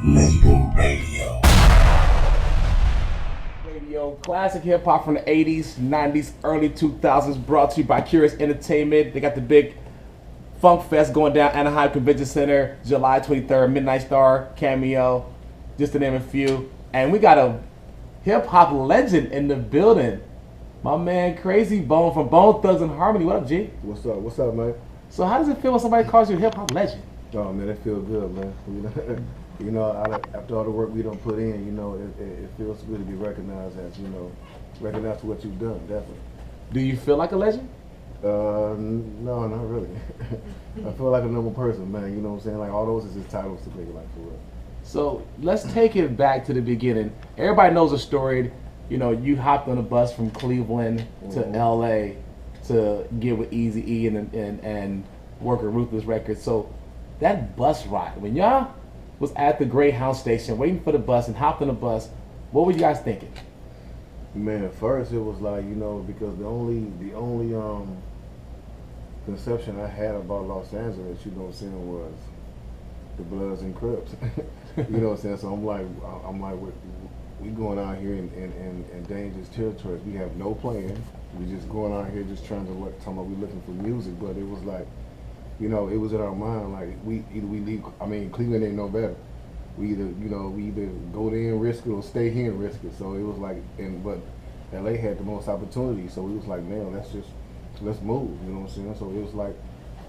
Label Radio. Radio, classic hip hop from the 80s, 90s, early 2000s, brought to you by Curious Entertainment. They got the big Funk Fest going down Anaheim Convention Center, July 23rd, Midnight Star, Cameo, just to name a few. And we got a hip hop legend in the building. My man Krayzie Bone from Bone Thugs and Harmony. What up, G? What's up? What's up, man? So how does it feel when somebody calls you a hip hop legend? Oh man, that feels good, man. After all the work we don't put in, it feels good to be recognized as, recognized for what you've done, definitely. Do you feel like a legend? No, not really. I feel like a normal person, man. You know what I'm saying? Like all those is just titles to me, like for real. So let's take it back to the beginning. Everybody knows the story. You know, you hopped on a bus from Cleveland to LA to get with Eazy E and work at Ruthless Records. So that bus ride, when y'all was at the Greyhound station waiting for the bus and hopped on the bus, what were you guys thinking? Man, at first it was like, because the only conception I had about Los Angeles, was the Bloods and Crips. You know what I'm saying? So I'm like, we going out here in dangerous territories. We have no plan. We just going out here just trying to talking about we looking for music, but it was like, it was in our mind like we leave. I mean, Cleveland ain't no better. We either go there and risk it or stay here and risk it. So it was like, but LA had the most opportunity, so we was like, man, let's move. You know what I'm saying? So it was like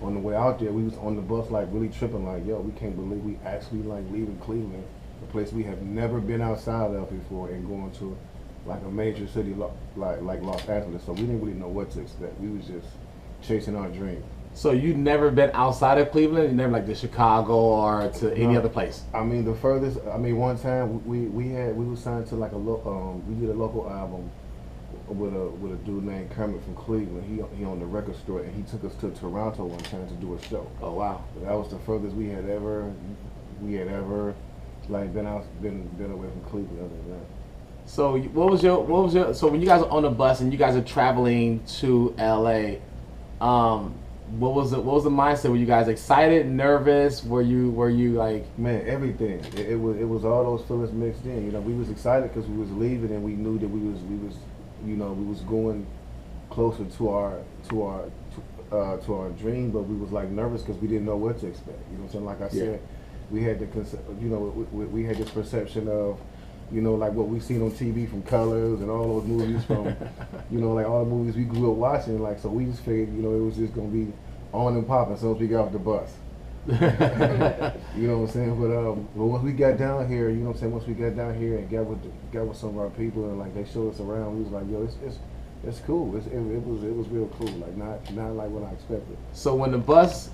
on the way out there, we was on the bus like really tripping, like, yo, we can't believe we actually like leaving Cleveland, a place we have never been outside of before, and going to like a major city like Los Angeles. So we didn't really know what to expect. We was just chasing our dream. So you never been outside of Cleveland? You never like to Chicago or to any other place? I mean, the furthest. I mean, one time we were signed to like we did a local album with a dude named Kermit from Cleveland. He owned a record store, and he took us to Toronto one time to do a show. Oh wow! That was the furthest we had ever like been away from Cleveland other than that. So what was your so when you guys are on the bus and you guys are traveling to LA, what was the mindset? Were you guys excited, nervous? Were you like, man, everything? It was all those feelings mixed in. We was excited because we was leaving, and we knew that we was going closer to our dream, but we was like nervous because we didn't know what to expect. You know what I'm saying? Like I said, we had we had this perception of, like what we seen on TV from Colors and all those movies from, like all the movies we grew up watching. Like, so we just figured, it was just gonna be on and popping as soon as we got off the bus. You know what I'm saying? But once we got down here, once we got down here and got with some of our people, and like they showed us around, we was like, yo, it's cool. It was real cool. Like not like what I expected. So when the bus,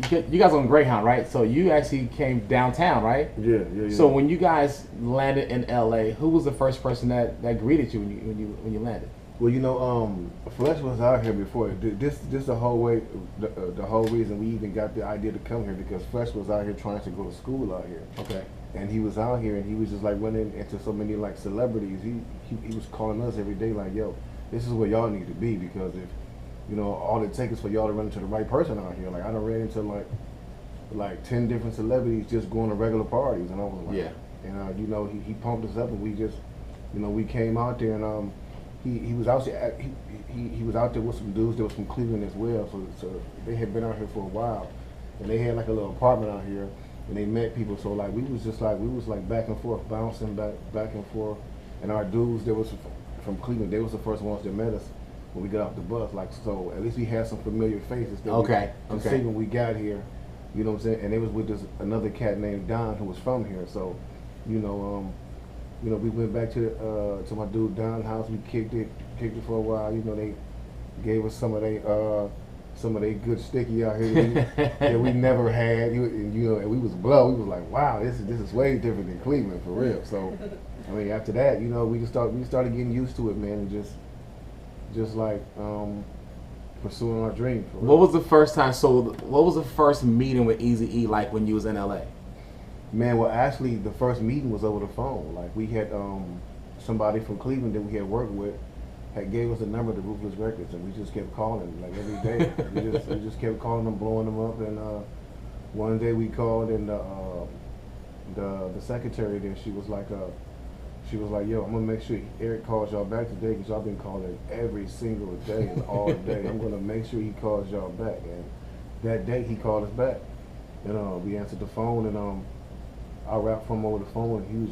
you guys on Greyhound, right? So you actually came downtown, right? Yeah. So when you guys landed in LA, who was the first person that greeted you when you landed? Well, Flesh was out here before. This the whole way, the whole reason we even got the idea to come here, because Flesh was out here trying to go to school out here. Okay. And he was out here, and he was just like running into so many like celebrities. He was calling us every day like, yo, this is where y'all need to be, because if all it takes is for y'all to run into the right person out here. Like I done ran into like 10 different celebrities just going to regular parties, and I was like, yeah. And he pumped us up, and we just, we came out there, and he was out there. He was out there with some dudes that was from Cleveland as well. So they had been out here for a while, and they had like a little apartment out here, and they met people. So like we was back and forth, bouncing back and forth, and our dudes that was from Cleveland, they was the first ones that met us when we got off the bus. Like, so at least we had some familiar faces that we could see when we got here. You know what I'm saying? And they was with this another cat named Don who was from here. So, we went back to my dude Don's house. We kicked it for a while. They gave us some of they good sticky out here that we never had. And we was blow. We was like, wow, this is way different than Cleveland for real. So, I mean, after that, we started getting used to it, man, and just like pursuing our dream. What was the first time? So, what was the first meeting with Eazy E like when you was in LA? Man, well, actually, the first meeting was over the phone. Like we had somebody from Cleveland that we had worked with had gave us a number to Ruthless Records, and we just kept calling like every day. we just kept calling them, blowing them up, and one day we called, and the secretary there, she was like, yo, I'm gonna make sure Eric calls y'all back today because y'all been calling every single day and all day. I'm gonna make sure he calls y'all back. And that day he called us back, and we answered the phone, and I rapped from over the phone, and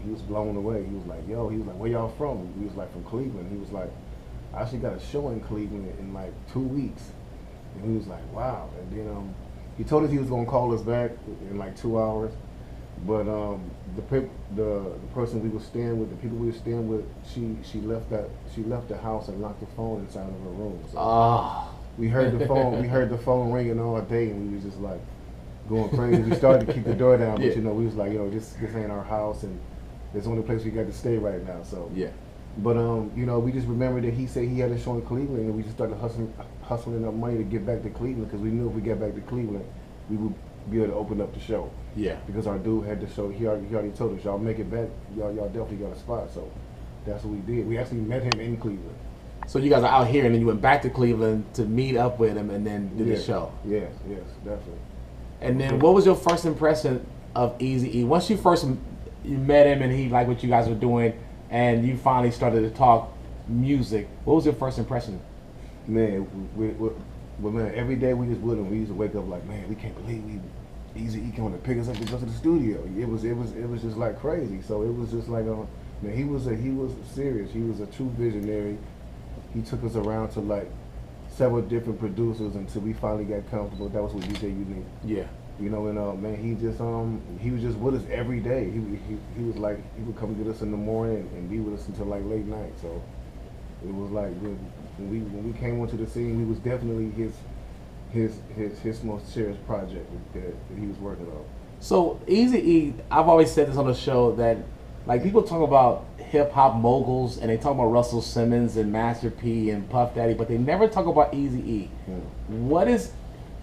he was blown away. He was like, yo, he was like, where y'all from? He was like, from Cleveland. He was like, I actually got a show in Cleveland in like 2 weeks, and he was like, wow. And then he told us he was gonna call us back in like 2 hours. But the person we were staying with, the people we were staying with, she left the house and locked the phone inside of her room. So we heard the phone ringing all day, and we was just like going crazy. We started to keep the door down, but we was like, this ain't our house, and it's the only place we got to stay right now. So yeah. But we just remembered that he said he had a show in Cleveland, and we just started hustling up money to get back to Cleveland because we knew if we got back to Cleveland, we would be able to open up the show. Yeah. Because our dude had the show. He already told us, y'all make it back. Y'all definitely got a spot. So that's what we did. We actually met him in Cleveland. So you guys are out here, and then you went back to Cleveland to meet up with him, and then do the show. Yes, definitely. And then, what was your first impression of Eazy E? Once you met him, and he liked what you guys were doing, and you finally started to talk music, what was your first impression? Man, man, every day we just with him, we used to wake up like, man, we can't believe Eazy E coming to pick us up to go to the studio. It was just like crazy. So it was just like, man, he was serious. He was a true visionary. He took us around to like several different producers until we finally got comfortable. That was with DJ Unique. Yeah. And man, he was just with us every day. He was like, he would come get us in the morning and be with us until like late night. So it was like when we came onto the scene, we was definitely his most serious project that he was working on. So Eazy E, I've always said this on the show that like people talk about hip hop moguls and they talk about Russell Simmons and Master P and Puff Daddy, but they never talk about Eazy E.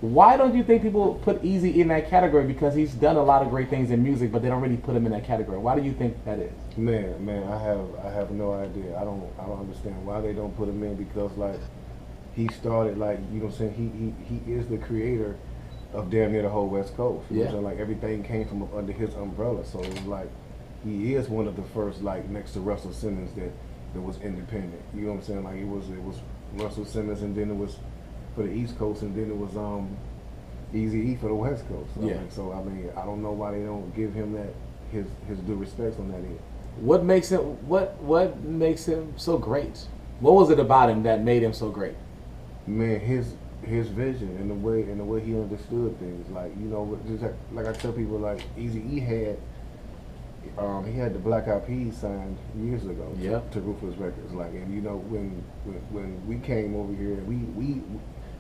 Why don't you think people put Eazy E in that category? Because he's done a lot of great things in music, but they don't really put him in that category. Why do you think that is? Man, I have no idea. I don't understand why they don't put him in, because like he started like, you know what I'm saying, he is the creator of damn near the whole West Coast. You know what I'm saying? Like everything came from under his umbrella. So it was like he is one of the first, like next to Russell Simmons, that was independent. You know what I'm saying? Like it was Russell Simmons, and then it was for the East Coast, and then it was Eazy E for the West Coast. So I mean, I don't know why they don't give him that his due respect on that end. What makes him so great? What was it about him that made him so great? Man, his vision and the way he understood things. Like, just like I tell people, like Eazy E had the Black Eyed Peas signed years ago to Ruthless Records. Like, and when we came over here,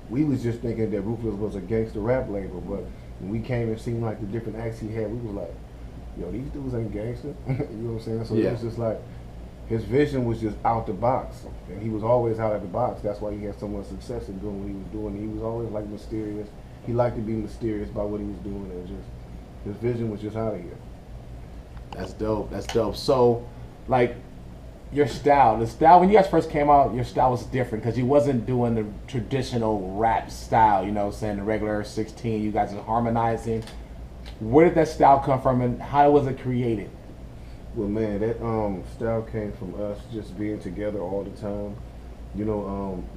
we was just thinking that Ruthless was a gangster rap label, but when we came and seen like the different acts he had, we was like, yo, these dudes ain't gangster. You know what I'm saying? So it was just like, his vision was just out the box, and he was always out of the box. That's why he had so much success in doing what he was doing. He was always like mysterious. He liked to be mysterious about what he was doing, and just his vision was just out of here. That's dope. That's dope. So, like, the style when you guys first came out, your style was different because you wasn't doing the traditional rap style. You know what I'm saying? The regular 16. You guys are harmonizing. Where did that style come from, and how was it created? Well, man, that style came from us just being together all the time.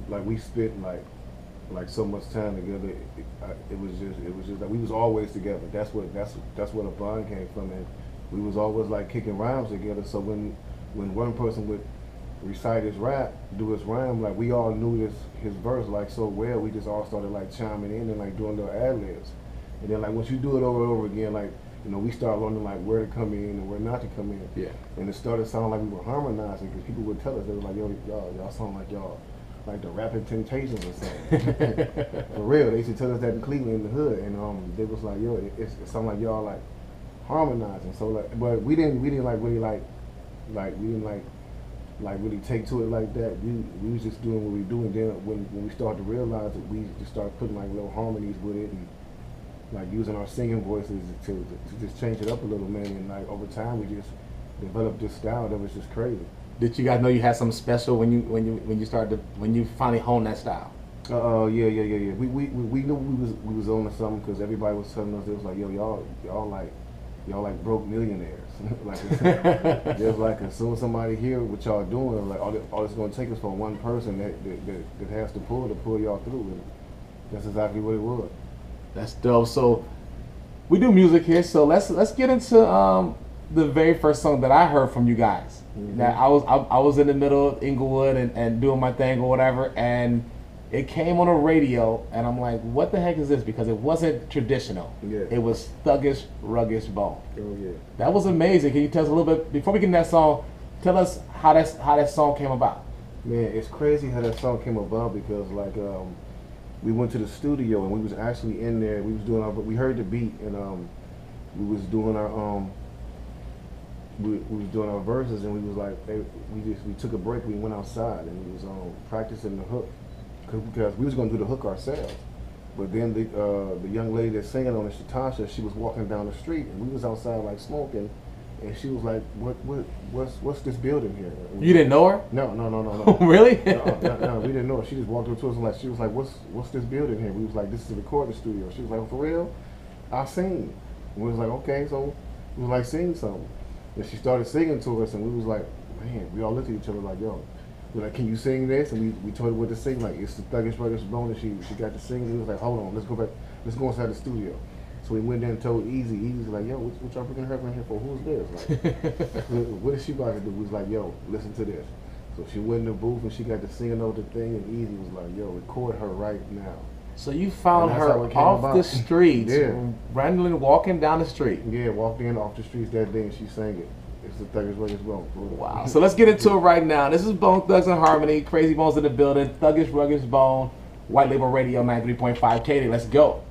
Like we spent like so much time together. It was just like we was always together. That's what a bond came from, and we was always like kicking rhymes together. So when one person would recite his rap, do his rhyme, like we all knew his verse like so well. We just all started like chiming in and like doing little ad libs, and then like once you do it over and over again, like, we start learning like where to come in and where not to come in. Yeah. And it started sounding like we were harmonizing, because people would tell us, they were like, yo, y'all sound like y'all, like the Rapping Temptations or something. For real, they used to tell us that in Cleveland, in the hood, and they was like, yo, it sound like y'all like harmonizing. So like, but we didn't like really really take to it like that. We was just doing what we do, and then when we started to realize it, we just started putting like little harmonies with it, and like using our singing voices to just change it up a little, man. And like over time, we just developed this style that was just crazy. Did you guys know you had something special when you finally honed that style? Yeah. We knew we was on to something, because everybody was telling us, it was like, yo, y'all like y'all like broke millionaires. Like there's like as soon as somebody hear what y'all doing, like all it's gonna take is for one person that has to pull y'all through, and that's exactly what it was. That's dope. So we do music here, so let's get into the very first song that I heard from you guys. Mm-hmm. Now I was in the middle of Inglewood and doing my thing or whatever, and it came on the radio, and I'm like, what the heck is this? Because it wasn't traditional. Yeah. It was Thuggish, Ruggish Bone. Oh yeah. That was amazing. Can you tell us a little bit before we get into that song? Tell us how that song came about. Man, it's crazy how that song came about because like we went to the studio and we was actually in there. We heard the beat and we was doing our we was doing our verses and we was like we took a break. We went outside and we was practicing the hook because we was gonna do the hook ourselves. But then the young lady that's singing on it, Shatasha, she was walking down the street and we was outside like smoking, and she was like, what's this building here? You didn't know her? No. Really? No, we didn't know her. She just walked up to us and she was like, what's this building here? We was like, this is a recording studio. She was like, for real? I sing. And we was like, okay, so we was like, sing something. And she started singing to us and we was like, man, we all looked at each other like, yo. We're like, can you sing this? And we told her what to sing. Like, it's the Thuggish Ruggish Bone. And she got to sing. And we was like, hold on, let's go back. Let's go inside the studio. So we went there and told Eazy. Easy was like, yo, what y'all bringing her in here for? Who's this? Like, what is she about to do? We was like, yo, listen to this. So she went in the booth and she got to singing over the thing. And Eazy was like, yo, record her right now. So you found her off the streets, randomly walking down the street. Yeah, walked in off the streets that day and she sang it. It's the Thuggish Ruggish Bone. Wow. So let's get into it right now. This is Bone Thugs and Harmony. Krayzie Bone's in the building. Thuggish Ruggish Bone. White Label Radio 93.5 Katy. Let's go.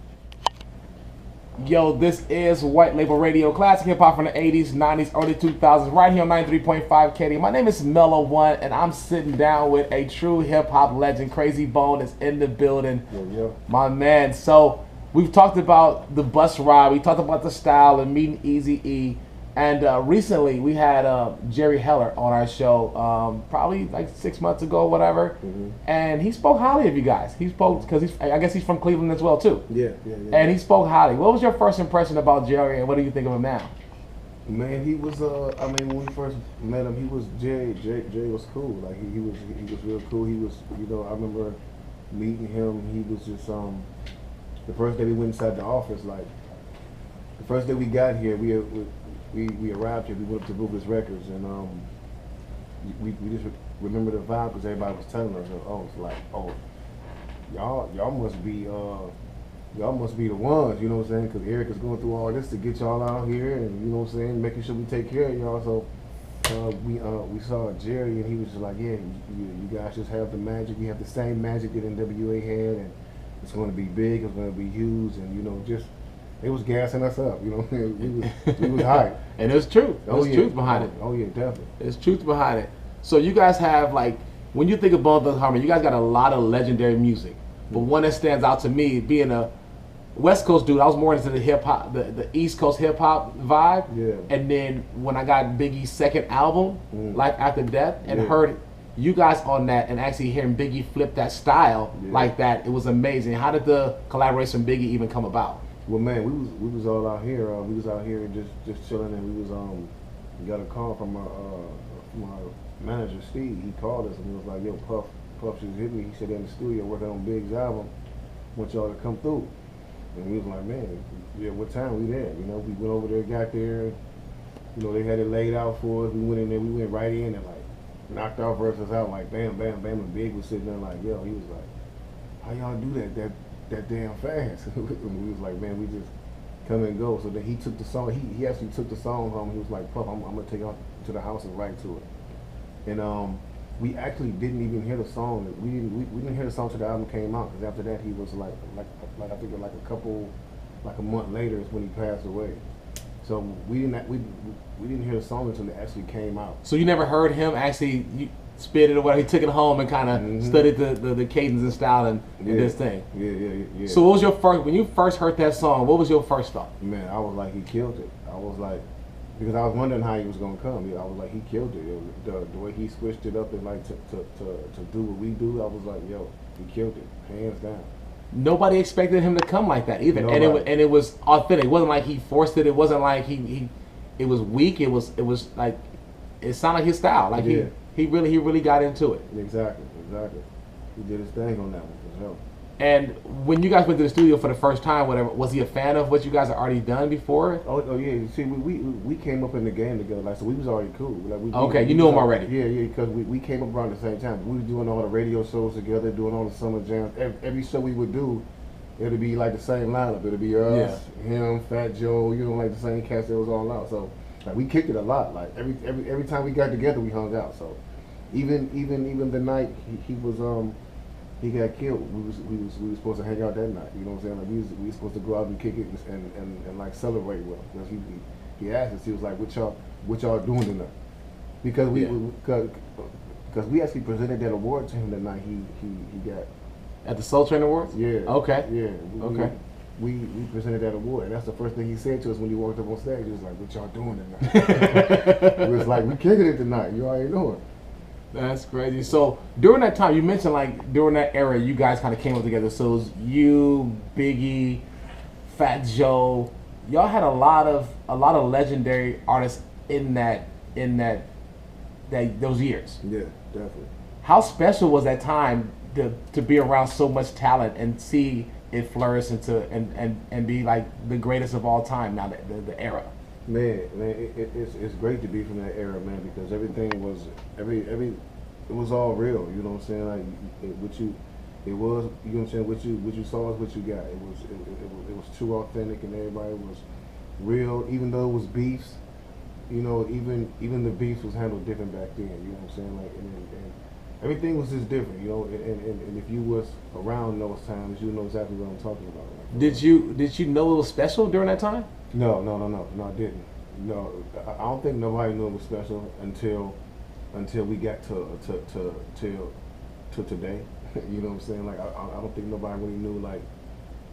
Yo, this is White Label Radio. Classic hip hop from the 80s, 90s, early 2000s. Right here on 93.5 Katy. My name is Mellow One, and I'm sitting down with a true hip hop legend. Krayzie Bone is in the building. Yeah. My man. So we've talked about the bus ride. We talked about the style and meeting Eazy E. And recently we had Jerry Heller on our show, probably like 6 months ago, whatever. Mm-hmm. And he spoke highly of you guys. He spoke because I guess he's from Cleveland as well too. Yeah. And he spoke highly. What was your first impression about Jerry, and what do you think of him now? Man, he was. I mean, when we first met him, he was Jerry. Jerry was cool. Like he was real cool. He was, I remember meeting him. He was just the first day we went inside the office. Like the first day we got here, we arrived here. We went up to Ruthless Records, and we just remember the vibe because everybody was telling us, it's like, y'all must be the ones, you know what I'm saying? Because Eric is going through all this to get y'all out here, and you know what I'm saying, making sure we take care of y'all. So we saw Jerry, and he was just like, yeah, you guys just have the magic. You have the same magic that NWA had, and it's going to be big. It's going to be huge, and just. It was gassing us up, we was hyped. And there's truth. There's truth behind it. Oh yeah, definitely. There's truth behind it. So you guys have, like, when you think of Bone Thugs Harmony, you guys got a lot of legendary music. But one that stands out to me, being a West Coast dude, I was more into the hip hop, the East Coast hip hop vibe. Yeah. And then when I got Biggie's second album, Life After Death, and heard you guys on that, and actually hearing Biggie flip that style like that, it was amazing. How did the collaboration with Biggie even come about? Well, man, we was all out here. We was out here just chilling, and we got a call from our manager Steve. He called us and he was like, "Yo, Puff just hit me. He said they're in the studio working on Big's album. Want y'all to come through." And we was like, "Man, yeah, what time we there?" We went over there, got there. They had it laid out for us. We went in there. We went right in and like knocked our verses out like bam, bam, bam. And Big was sitting there like, "Yo," he was like, "How y'all do that damn fast?" And we was like, man, we just come and go. So then he took the song. He actually took the song home. He was like, Puff, I'm gonna take y'all to the house and write to it. And we actually didn't even hear the song. We didn't hear the song till the album came out. Because after that, he was like I think like a month later is when he passed away. So we didn't hear the song until it actually came out. So you never heard him actually spit it or whatever. He took it home and kind of studied the cadence and style and this thing. Yeah. So what was when you first heard that song, what was your first thought? Man, I was like, he killed it. I was like, because I was wondering how he was gonna come. I was like, he killed it. The way he switched it up and like to do what we do, I was like, yo, he killed it, hands down. nobody expected him to come like that either, and it was authentic. It wasn't like he forced it. It wasn't like he it was weak. It was like it sounded like his style. Like he really got into it. Exactly. He did his thing on that one for sure. And when you guys went to the studio for the first time, whatever, was he a fan of what you guys had already done before? Oh yeah. See, we came up in the game together, like, so we was already cool. Like you knew him already. Yeah, because we came up around the same time. We were doing all the radio shows together, doing all the summer jams. Every show we would do, it'd be like the same lineup. It'd be us, him, Fat Joe, like the same cast that was all out. So like we kicked it a lot. Like every time we got together, we hung out. So even the night he was he got killed. We was supposed to hang out that night. You know what I'm saying? Like we was supposed to go out and kick it and like celebrate with him. Because he asked us, he was like, "What y'all doing tonight?" Because because we actually presented that award to him the night he got at the Soul Train Awards. Yeah. Okay. Yeah. Okay. We presented that award, and that's the first thing he said to us when he walked up on stage. He was like, "What y'all doing tonight?" It was like, "We kicking it tonight. You already know it." That's crazy. So during that time, you mentioned like during that era, you guys kind of came up together. So it was you, Biggie, Fat Joe. Y'all had a lot of legendary artists in those years. Yeah, definitely. How special was that time to be around so much talent and see it flourish into and be like the greatest of all time now, the era? Man, it's great to be from that era, man, because everything was it was all real. You know what I'm saying? Like it was, you know what I'm saying? What you saw is what you got. It was too authentic, and everybody was real. Even though it was beefs, you know, even the beefs was handled different back then. You know what I'm saying? Like and everything was just different. You know, and if you was around those times, you know exactly what I'm talking about. Like, did you know it was special during that time? No, I didn't. No, I don't think nobody knew it was special until we got to today. You know what I'm saying? Like I don't think nobody really knew like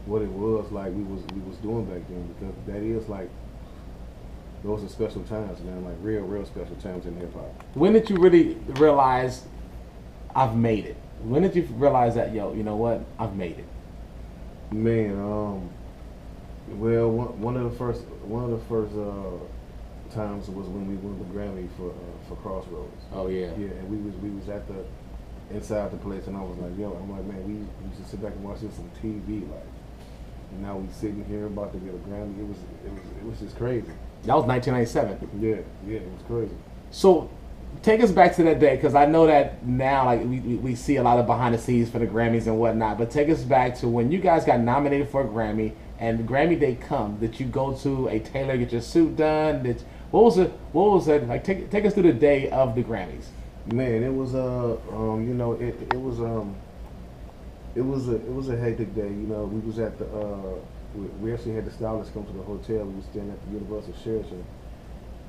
what it was like we was doing back then, because that is like those are special times, man. Like real special times in hip hop. When did you really realize I've made it? When did you realize that, yo, you know what, I've made it? Man, well, one of the first times was when we won the Grammy for Crossroads. Oh yeah. Yeah, and we was at the inside the place, and I was like, yo, I'm like, man, we used to sit back and watch this on TV, like, and now we sitting here about to get a Grammy. It was just crazy. That was 1997. Yeah, it was crazy. So take us back to that day, because I know that now, like we see a lot of behind the scenes for the Grammys and whatnot. But take us back to when you guys got nominated for a Grammy, and the Grammy day come. Did you go to a tailor, get your suit done? What was it like? Take us through the day of the Grammys. Man, it was you know, it was a hectic day. You know, we was at the we actually had the stylist come to the hotel. We was staying at the Universal Sheraton,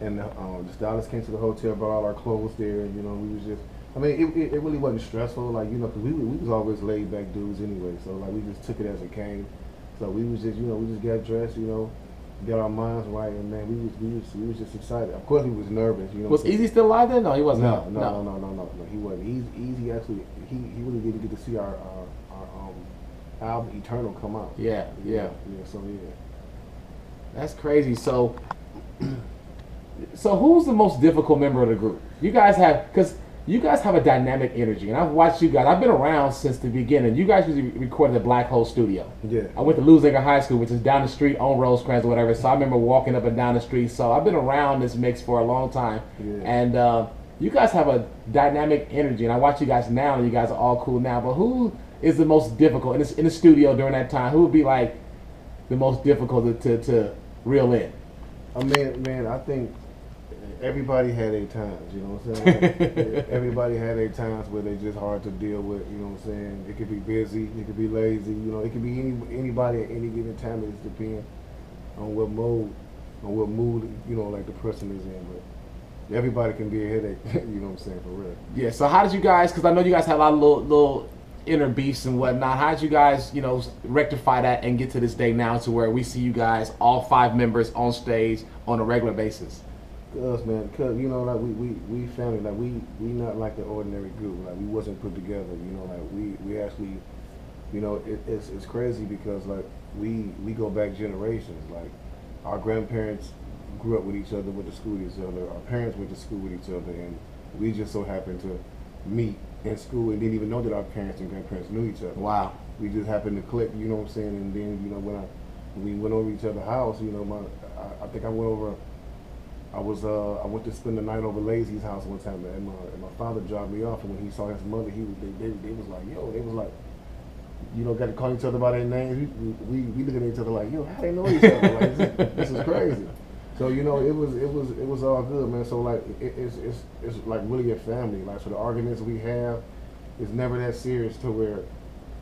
and the stylist came to the hotel, brought all our clothes there, and you know, we was just. I mean, it really wasn't stressful, like, you know, because we was always laid back dudes anyway. So like we just took it as it came. So we was just, you know, we just got dressed, you know, got our minds right, and man, we was just excited. Of course, we was nervous, you know. Was Eazy still alive then? No, he wasn't. No, he wasn't. Eazy actually, he really didn't get to see our album Eternal come out. Yeah. So yeah, that's crazy. So who's the most difficult member of the group? You guys have, because you guys have a dynamic energy, and I've watched you guys. I've been around since the beginning. You guys usually recorded at Black Hole Studio. Yeah. I went to Louisiana High School, which is down the street on Rosecrans or whatever. So I remember walking up and down the street. So I've been around this mix for a long time. Yeah. And you guys have a dynamic energy, and I watch you guys now, and you guys are all cool now. But who is the most difficult in the studio during that time? Who would be like the most difficult to reel in? Man, I think everybody had their times, you know what I'm saying? Like, everybody had their times where they just hard to deal with, you know what I'm saying? It could be busy, it could be lazy, you know, it could be anybody at any given time. It just depends on what mood, you know, like the person is in. But everybody can be a headache, you know what I'm saying, for real. Yeah, so how did you guys, because I know you guys had a lot of little inner beefs and whatnot, how did you guys, you know, rectify that and get to this day now to where we see you guys, all 5 members on stage on a regular basis? Cause man, you know, like we family, like we not like the ordinary group. Like we wasn't put together, you know. Like we actually You know, it's crazy because like we go back generations. Like our grandparents grew up with each other, went to school with each other. Our parents went to school with each other, and we just so happened to meet in school and didn't even know that our parents and grandparents knew each other. Wow. We just happened to click, you know what I'm saying? And then, you know, when we went over each other's house, you know, I think I went over. I went to spend the night over Lazy's house one time, and my father dropped me off. And when he saw his mother, they was like, yo, they was like, you know, got to call each other by their names. We looking at each other like, yo, how they know each other? Like, this is crazy. So you know, it was all good, man. So like, it's like really a family. Like, so the arguments we have is never that serious to where,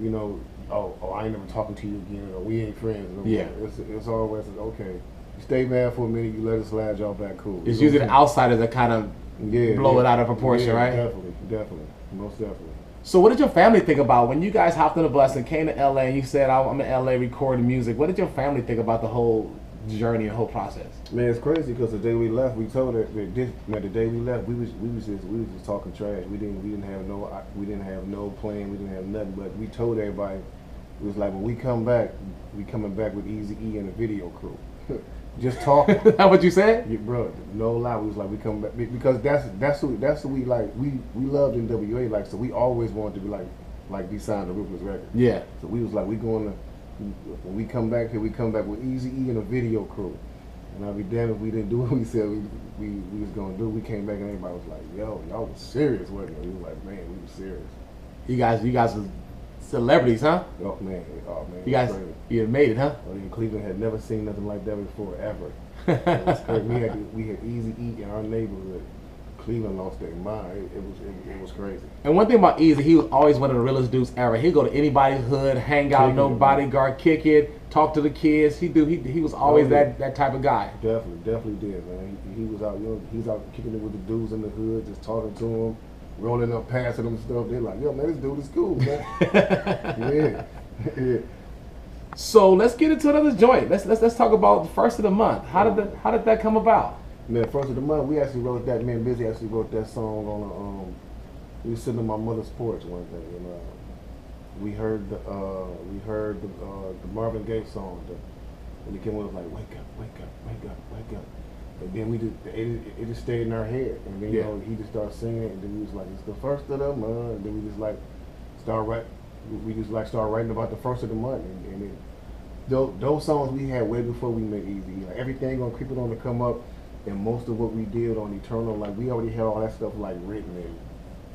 you know, oh, I ain't never talking to you again, or we ain't friends. No Yeah. It's always okay. You stay mad for a minute, you let it slide, y'all back cool. It's usually the outsiders that kind of blow it out of proportion, right? Definitely, most definitely. So what did your family think about when you guys hopped on the bus and came to LA and you said, I'm in LA recording music? What did your family think about the whole journey and whole process? Man, it's crazy because the day we left, we told her that the day we left, we was just talking trash. We didn't have no plan, we didn't have nothing. But we told everybody, it was like, when we come back, we coming back with Eazy E and the video crew. Just talking. That what you said? Yeah, bro, no lie. We was like, we come back because that's who we like. We loved NWA, like, so we always wanted to be like be signed to Ruthless Records. Yeah. So we was like, we going to, when we come back here, we come back with Eazy E and a video crew. And I'll be damned if we didn't do what we said we was gonna do. We came back and everybody was like, yo, y'all was serious, wasn't it? We was like, man, we was serious. You guys was celebrities, huh? Oh man. You guys, you made it, huh? Oh, yeah, Cleveland had never seen nothing like that before, ever. It was crazy. We had Eazy E in our neighborhood. Cleveland lost their mind. It was crazy. And one thing about Eazy, he was always one of the realest dudes ever. He'd go to anybody's hood, hang out, no bodyguard, kick it, talk to the kids. He was always that type of guy. Definitely did, man. He was out, you know, he's out kicking it with the dudes in the hood, just talking to them, rolling up, passing them stuff. They're like, yo, man, this dude is cool, man. yeah. So let's get into another joint. Let's talk about the first of the month. How did that come about? Man, first of the month, we actually wrote that. Me and Busy actually wrote that song on we were sitting on my mother's porch one day, and we heard the Marvin Gaye song. And it came on, like, wake up, wake up, wake up, wake up. And then it just stayed in our head. And then, you know, he just started singing it, and then we was like, it's the first of the month. And then we just start writing about the first of the month. And those songs we had way before we made Eazy. Like, everything on Creep It On to come up, and most of what we did on Eternal, like, we already had all that stuff like written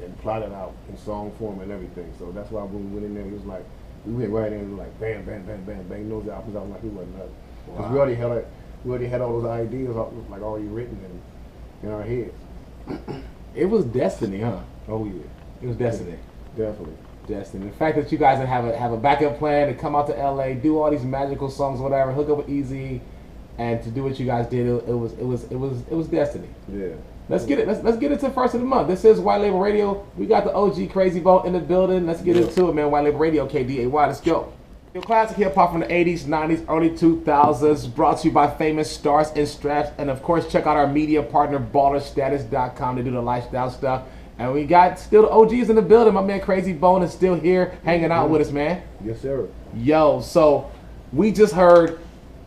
and plotted out in song form and everything. So that's why when we went in there, it was like, we went right in and like bam, bam, bam, bam, bang, those albums out like we wasn't nothing. Because we already had all those ideas like already written in our heads. It was destiny, huh? Oh yeah. It was destiny. Definitely. Destiny. The fact that you guys have a backup plan to come out to LA, do all these magical songs, whatever, hook up with Eazy, and to do what you guys did, it was destiny. Yeah. Let's get it. Let's get into first of the month. This is White Label Radio. We got the OG Krayzie Bone in the building. Let's get into it, man. White Label Radio, KDAY. Let's go. Your classic hip hop from the 80s, 90s, early 2000s, brought to you by famous stars and straps. And of course, check out our media partner, ballerstatus.com, to do the lifestyle stuff. And we got still the OGs in the building. My man Krayzie Bone is still here hanging out with us, man. Yes, sir. Yo, so we just heard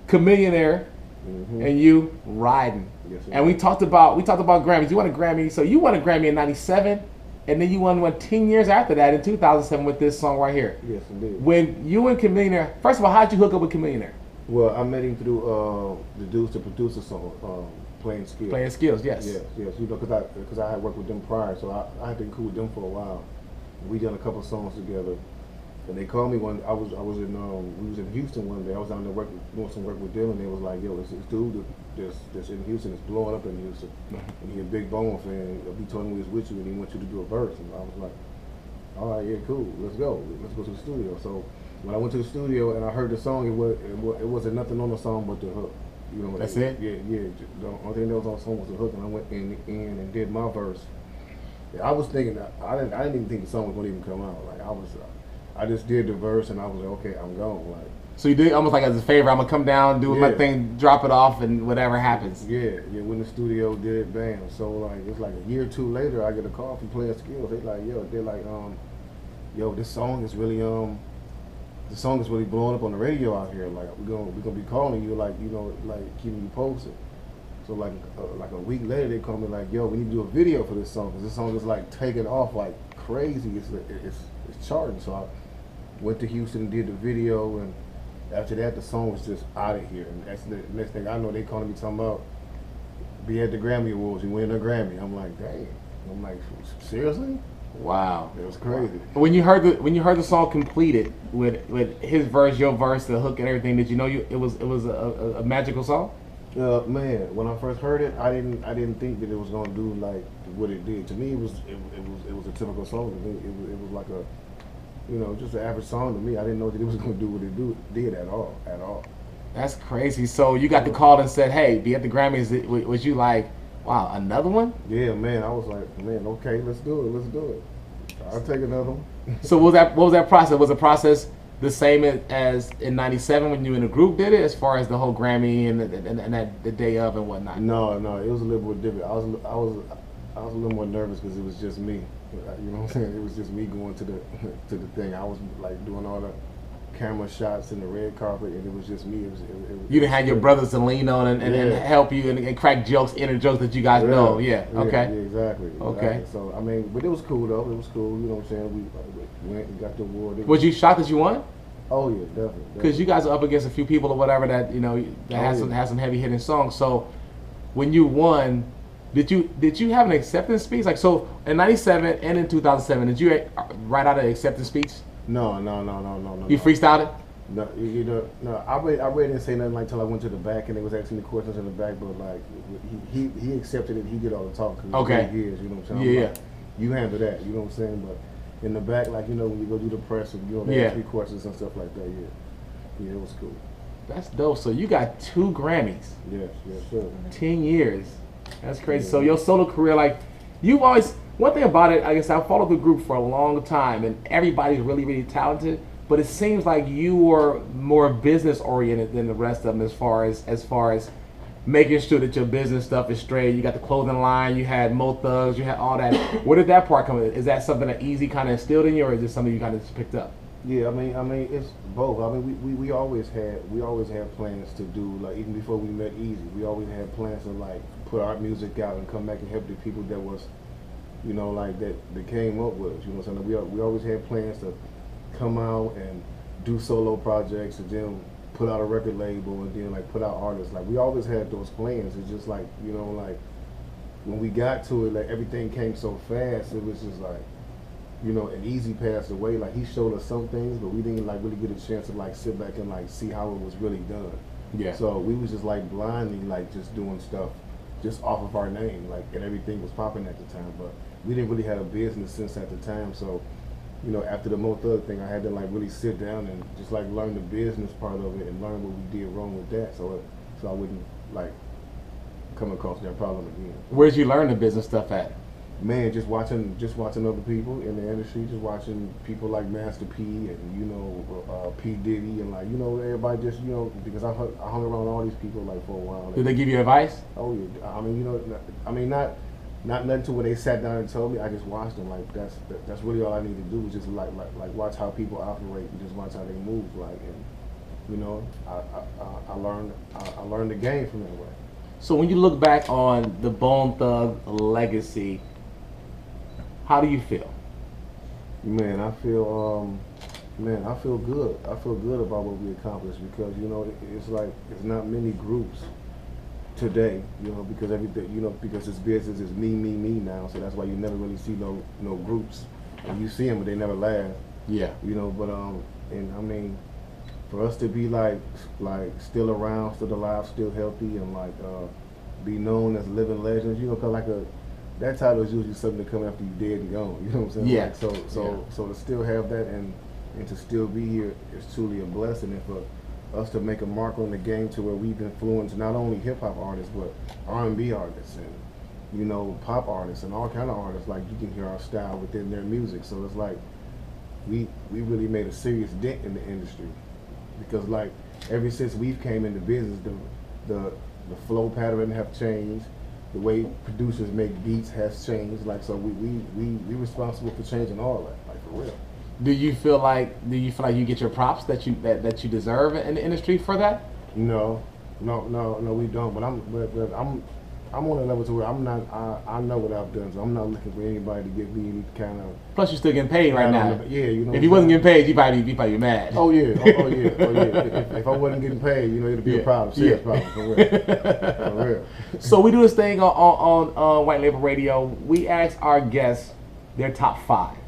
Chamillionaire and you riding. Yes, sir. And we talked about Grammys. You won a Grammy. So you won a Grammy in 97, and then you won one 10 years after that in 2007 with this song right here. Yes, indeed. When you and Chamillionaire, first of all, how'd you hook up with Chamillionaire? Well, I met him through the dudes to produce a song, Playing Skills. Playing Skills, yes. Yes. You know, because I had worked with them prior, so I had been cool with them for a while. We done a couple songs together, and they called me when I was in we was in Houston one day. I was down there doing some work with them, and they was like, "Yo, this dude that's in Houston is blowing up in Houston, and he a big Bone fan. He told me he was with you, and he wants you to do a verse." And I was like, "All right, yeah, cool. Let's go to the studio." So when I went to the studio and I heard the song, it wasn't nothing on the song but the hook. You know, that's it. Yeah. The only thing that was on the song was the hook, and I went in and did my verse. I was thinking that I didn't even think the song was gonna even come out. Like I just did the verse, and I was like, okay, I'm gone. Like, so you did almost like as a favor. I'm gonna come down, do my thing, drop it off, and whatever happens. Yeah. When the studio did it, bam. So like it's like a year or two later, I get a call from Playing Skills. They're like, yo, this song is really the song is really blowing up on the radio out here. Like we're gonna be calling you, like like keeping you posted. So like a week later, they call me like, yo, we need to do a video for this song because this song is like taking off like crazy. It's charting. So I went to Houston and did the video, and after that, the song was just out of here. And that's the next thing I know, they calling me talking about be at the Grammy Awards. You win a Grammy. I'm like, dang. I'm like, seriously? Wow, it was crazy. When you heard the song completed with his verse, your verse, the hook, and everything, did you know it was a magical song? Man, when I first heard it, I didn't think that it was gonna do like what it did. To me, it was a typical song. To me, it was like a just an average song to me. I didn't know that it was gonna do what it did at all. That's crazy. So you got the call and said, "Hey, be at the Grammys." Was you like, wow, another one? Yeah, man. I was like, man, okay, let's do it. I'll take another one. So what was that process? Was the process the same as in '97 when you in a group did it, as far as the whole Grammy and that the day of and whatnot? No, it was a little bit different. I was a little more nervous because it was just me. You know what I'm saying? It was just me going to the thing. I was like doing all the camera shots in the red carpet, and it was just me. It was you didn't have your brothers to lean on and help you and crack jokes, inner jokes that you guys know. Yeah. Okay. Yeah, exactly. Okay. So I mean, but it was cool though. It was cool. You know what I'm saying? We went and got the award. Was you shocked that you won? Oh yeah, definitely. Because you guys are up against a few people or whatever that has some heavy hitting songs. So when you won, did you have an acceptance speech? Like, so in '97 and in 2007, did you write out an acceptance speech? No. You freestyled it? No. I really didn't say nothing like till I went to the back and they was asking me questions in the back. But like he accepted it. He did all the talking. Okay. Years, you know what I'm saying? Yeah. Like, you handle that. You know what I'm saying? But in the back, like when you go do the press and they ask me questions and stuff like that. Yeah, it was cool. That's dope. So you got 2 Grammys. Yes, sir. 10 years. That's crazy. Yeah. So your solo career, like, you've always, one thing about it, I guess I followed the group for a long time, and everybody's really, really talented, but it seems like you were more business oriented than the rest of them as far as making sure that your business stuff is straight. You got the clothing line, you had Mo Thugs, you had all that. Where did that part come in? Is that something that Eazy kind of instilled in you, or is it something you kind of just picked up? Yeah, I mean, it's both. I mean, we always had plans to do, like, even before we met Eazy, we always had plans to like put our music out and come back and help the people that was, like that came up with us. You know what I'm saying? We always had plans to come out and do solo projects and then put out a record label and then like put out artists. Like we always had those plans. It's just like like when we got to it, like everything came so fast. It was just like and Eazy passed away. Like he showed us some things, but we didn't like really get a chance to like sit back and like see how it was really done. Yeah. So we was just like blindly like just doing stuff just off of our name, like, and everything was popping at the time. But we didn't really have a business sense at the time. So after the Mo Thug thing, I had to like really sit down and just like learn the business part of it and learn what we did wrong with that, so I wouldn't like come across that problem again. Where'd you learn the business stuff at? Man, just watching other people in the industry, just watching people like Master P and P Diddy and like everybody just because I hung around all these people like for a while. Did they give you advice? Oh yeah, I mean not nothing to where they sat down and told me. I just watched them. Like that's really all I need to do is just like watch how people operate and just watch how they move. Like, and I learned the game from that way. So when you look back on the Bone Thug legacy, how do you feel? Man, I feel good. I feel good about what we accomplished because it's like it's not many groups today, because everything, because this business is me now, so that's why you never really see no groups, and you see them, but they never last. Yeah. But and I mean, for us to be like still around, still alive, still healthy, and like be known as living legends, cause that title is usually something to come after you dead and gone. You know what I'm saying? Yeah. Like, so to still have that and to still be here is truly a blessing, and for us to make a mark on the game to where we've influenced not only hip hop artists but R&B artists and pop artists and all kind of artists. Like you can hear our style within their music. So it's like we really made a serious dent in the industry because like ever since we've came into business, the flow pattern have changed. The way producers make beats has changed. Like so we responsible for changing all that. Like for real. Do you feel like you get your props that you deserve in the industry for that? No, we don't. But I'm on a level to where I'm not. I know what I've done, so I'm not looking for anybody to give me any kind of. Plus, you're still getting paid right now. Yeah, you know. If you wasn't getting paid, you probably be mad. Oh yeah, oh yeah. If I wasn't getting paid, you know, it'd be a problem, serious problem, for real, for real. So we do this thing on White Label Radio. We ask our guests their top 5,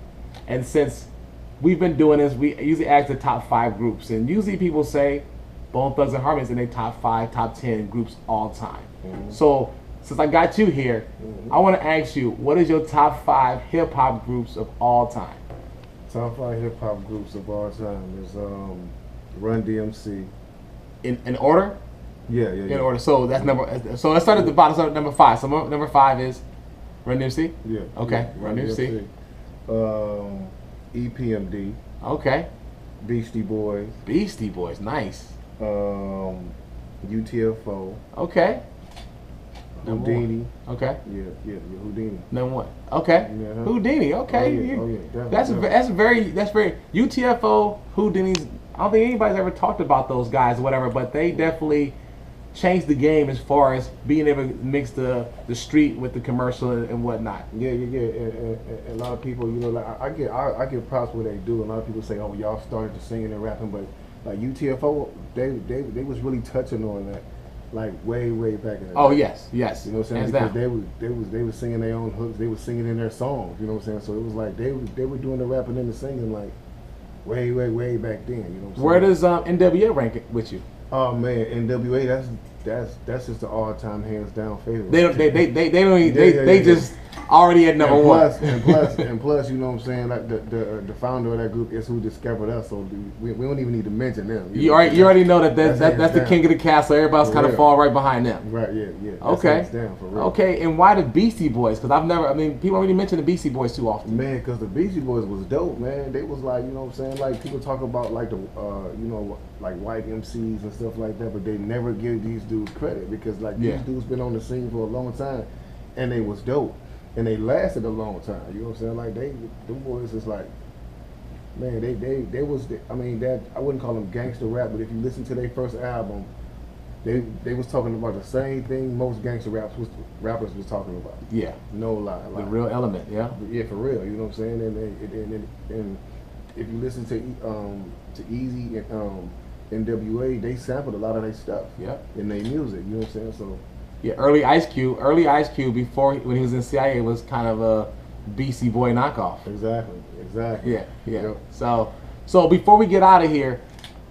and since we've been doing this, we usually ask the top 5 groups, and usually people say Bone Thugs and Harmony is in their top 5, top 10 groups all time. Mm-hmm. So since I got you here, I want to ask you, what is your top 5 hip hop groups of all time? Top 5 hip hop groups of all time is Run DMC. In order? Yeah. In order. So that's So let's start at the bottom. So number 5. So number 5 is Run DMC. Yeah. Okay. Yeah, Run DMC. EPMD. Okay. Beastie Boys. Beastie Boys. Nice. UTFO. Okay. Houdini. Okay. Yeah, Houdini. Number 1. Okay. Yeah. Houdini. Okay. Oh yeah. That's very UTFO, Houdini's. I don't think anybody's ever talked about those guys or whatever, but they definitely changed the game as far as being able to mix the street with the commercial and whatnot. Yeah. And a lot of people, you know, like I get props what they do. A lot of people say, "Oh, y'all started to singing and rapping," but like UTFO, they was really touching on that. Like way back in the day. Oh yes. You know what I'm saying? Because they was singing their own hooks. They was singing in their songs. You know what I'm saying? So it was like they were doing the rapping and the singing like way back then. You know what I'm saying? Where does NWA rank with you? Oh man, NWA that's just the all time hands down favorite. They just already at number 1. And plus, you know what I'm saying? Like the founder of that group is who discovered us, so we don't even need to mention them. You already know that's the king of the castle. Everybody's kind of fall right behind them. Right? Yeah. Okay. Down, for real. Okay, and why the Beastie Boys? Because people don't really mention the Beastie Boys too often. Man, because the Beastie Boys was dope, man. They was like, you know what I'm saying? Like people talk about like the you know, like white MCs and stuff like that, but they never give these dudes credit because like these dudes been on the scene for a long time, and they was dope. And they lasted a long time, you know what I'm saying? Like them boys is like, man, they was, I mean, that I wouldn't call them gangster rap, but if you listen to their first album, they was talking about the same thing most gangster rappers was talking about. Yeah, no lie, the real element, yeah, for real. You know what I'm saying? And if you listen to Eazy and NWA, they sampled a lot of their stuff. Yeah, in their music. You know what I'm saying? So. Yeah, early Ice Cube before when he was in CIA was kind of a Beastie Boy knockoff. Exactly. Yeah. Yep. So before we get out of here,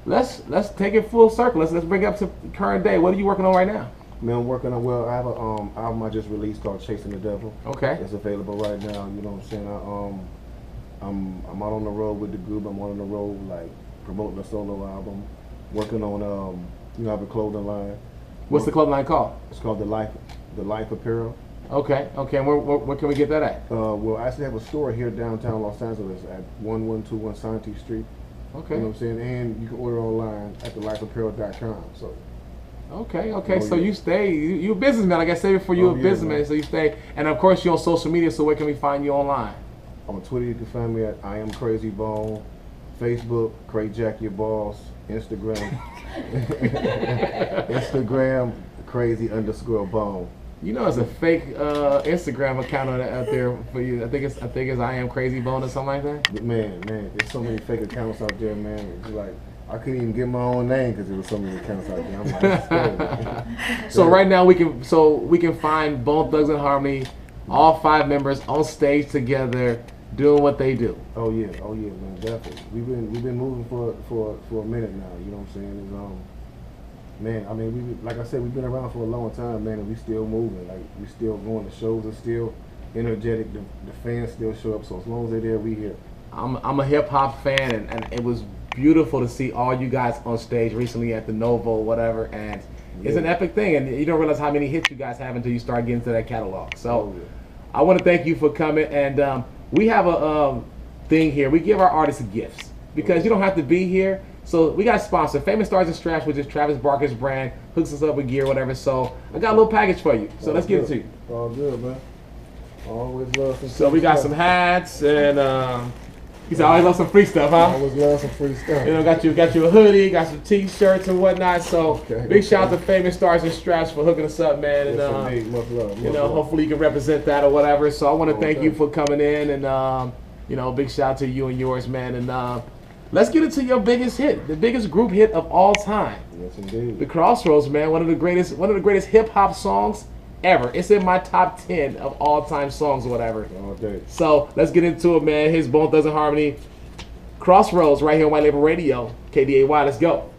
let's take it full circle. Let's bring it up to current day. What are you working on right now? Man, I'm working on. Well, I have a album I just released called Chasing the Devil. Okay. It's available right now. You know what I'm saying? I'm out on the road with the group. I'm on the road like promoting a solo album. Working on I have a clothing line. What's the clothing line called? It's called the Life Apparel. Okay. And where can we get that at? Well, I actually have a store here downtown Los Angeles at 1121 Santee Street. Okay. You know what I'm saying? And you can order online at thelifeapparel.com. So. Okay. So you a businessman. Like I said before, you're a businessman, so you stay. And of course, you're on social media. So where can we find you online? On Twitter, you can find me at I Am Krayzie Bone. Facebook, Cray Jack Your Balls. Instagram, Krayzie_Bone. You know, it's a fake Instagram account out there for you. I think it's I Am Krayzie Bone or something like that. But man, there's so many fake accounts out there, man. It's like I couldn't even get my own name because there was so many accounts out there. I'm like, scared. So right now we can find Bone Thugs and Harmony, all 5 members on stage together, doing what they do. Oh yeah, man, definitely. We've been moving for a minute now. You know what I'm saying? Man, I mean, like I said, we've been around for a long time, man, and we still moving. Like we still going. The shows are still energetic. The fans still show up. So as long as they're there, we here. I'm a hip hop fan, and it was beautiful to see all you guys on stage recently at the Novo, whatever, and it's an epic thing. And you don't realize how many hits you guys have until you start getting to that catalog. So I want to thank you for coming and. We have a thing here. We give our artists gifts because you don't have to be here. So we got a sponsor, Famous Stars and Straps, which is Travis Barker's brand, hooks us up with gear, whatever. So I got a little package for you. So let's give it to you. All good, man. Always love some. So we got some hats and He said, "I always love some free stuff, I huh?" always love some free stuff. You know, got you a hoodie, got some T-shirts and whatnot. So Okay, big shout out to Famous Stars and Straps for hooking us up, man. And Yes, indeed. Much love. you know, hopefully you can represent that or whatever. So I want to thank you thanks. for coming in, and you know, big shout out to you and yours, man. And let's get into your biggest hit, the biggest group hit of all time, Yes, indeed. The Crossroads, man. One of the greatest hip hop songs ever. It's in my top 10 of all time songs or whatever. All day. So let's get into it, man. His Bone Thugs and Harmony, Crossroads, right here on White Label Radio, KDAY. Let's go.